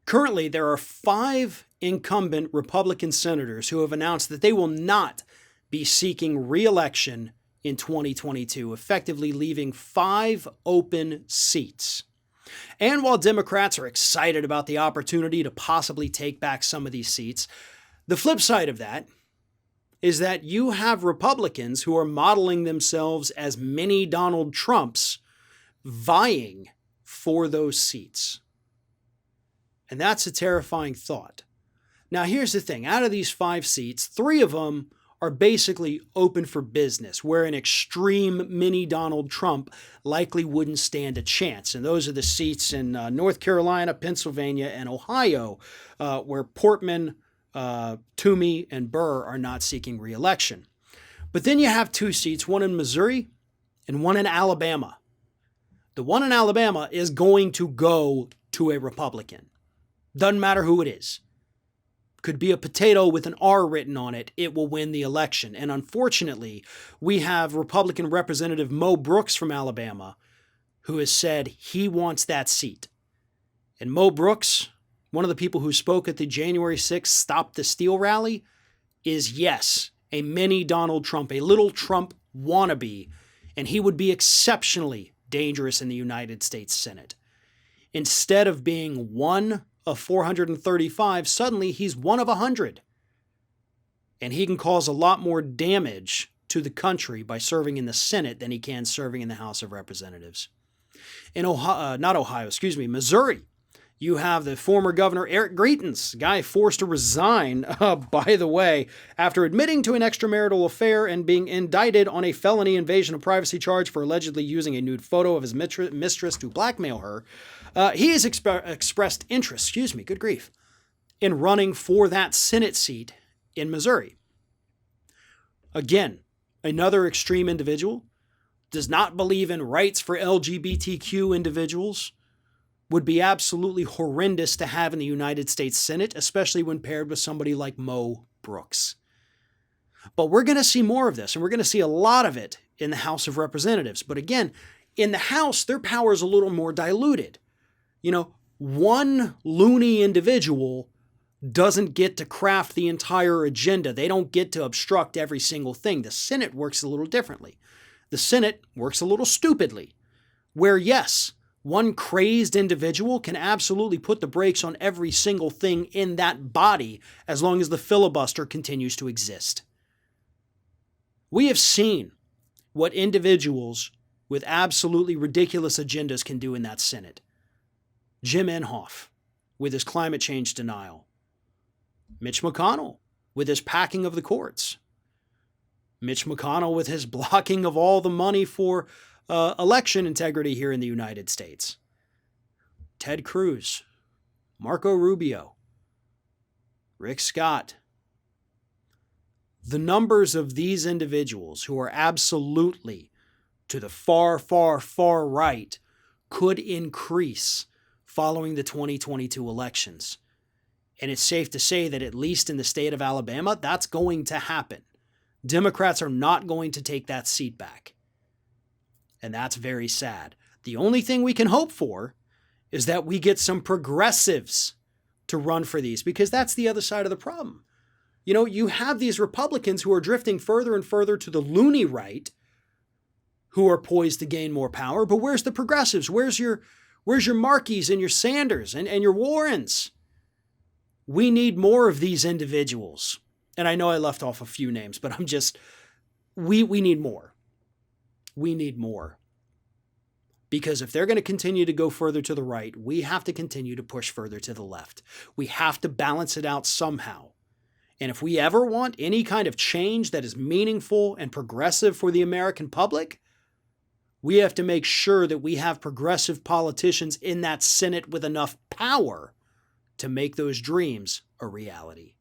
Currently, there are 5 incumbent Republican senators who have announced that they will not be seeking re-election in 2022, effectively leaving 5 open seats. And while Democrats are excited about the opportunity to possibly take back some of these seats, the flip side of that is that you have Republicans who are modeling themselves as mini Donald Trumps vying for those seats. And that's a terrifying thought. Now, here's the thing. Out of these 5 seats, 3 of them are basically open for business, where an extreme mini Donald Trump likely wouldn't stand a chance. And those are the seats in North Carolina, Pennsylvania, and Ohio, where Portman, Toomey, and Burr are not seeking re-election. But then you have 2 seats, one in Missouri and one in Alabama. The one in Alabama is going to go to a Republican. Doesn't matter who it is. Could be a potato with an R written on it. It will win the election. And unfortunately, we have Republican Representative Mo Brooks from Alabama who has said he wants that seat. And Mo Brooks, one of the people who spoke at the January 6th Stop the Steal rally, is, yes, a mini Donald Trump, a little Trump wannabe, and he would be exceptionally dangerous in the United States Senate. Instead of being one of 435, suddenly he's one of 100. And he can cause a lot more damage to the country by serving in the Senate than he can serving in the House of Representatives. In Missouri, you have the former governor Eric Greitens, a guy forced to resign, by the way, after admitting to an extramarital affair and being indicted on a felony invasion of privacy charge for allegedly using a nude photo of his mistress to blackmail her. He has expressed interest, good grief, in running for that Senate seat in Missouri. Again, another extreme individual, does not believe in rights for LGBTQ individuals, would be absolutely horrendous to have in the United States Senate, especially when paired with somebody like Mo Brooks. But we're going to see more of this, and we're going to see a lot of it in the House of Representatives. But again, in the House, their power is a little more diluted. One loony individual doesn't get to craft the entire agenda. They don't get to obstruct every single thing. The Senate works a little differently. The Senate works a little stupidly, where yes, one crazed individual can absolutely put the brakes on every single thing in that body as long as the filibuster continues to exist. We have seen what individuals with absolutely ridiculous agendas can do in that Senate. Jim Inhofe with his climate change denial. Mitch McConnell with his packing of the courts. Mitch McConnell with his blocking of all the money for election integrity here in the United States. Ted Cruz, Marco Rubio, Rick Scott. The numbers of these individuals who are absolutely to the far, far, far right could increase following the 2022 elections. And it's safe to say that at least in the state of Alabama, that's going to happen. Democrats are not going to take that seat back. And that's very sad. The only thing we can hope for is that we get some progressives to run for these, because that's the other side of the problem. You have these Republicans who are drifting further and further to the loony right, who are poised to gain more power. But where's the progressives? Where's your Markeys and your Sanders and your Warrens? We need more of these individuals. And I know I left off a few names, but we need more. We need more. Because if they're going to continue to go further to the right, we have to continue to push further to the left. We have to balance it out somehow. And if we ever want any kind of change that is meaningful and progressive for the American public, we have to make sure that we have progressive politicians in that Senate with enough power to make those dreams a reality.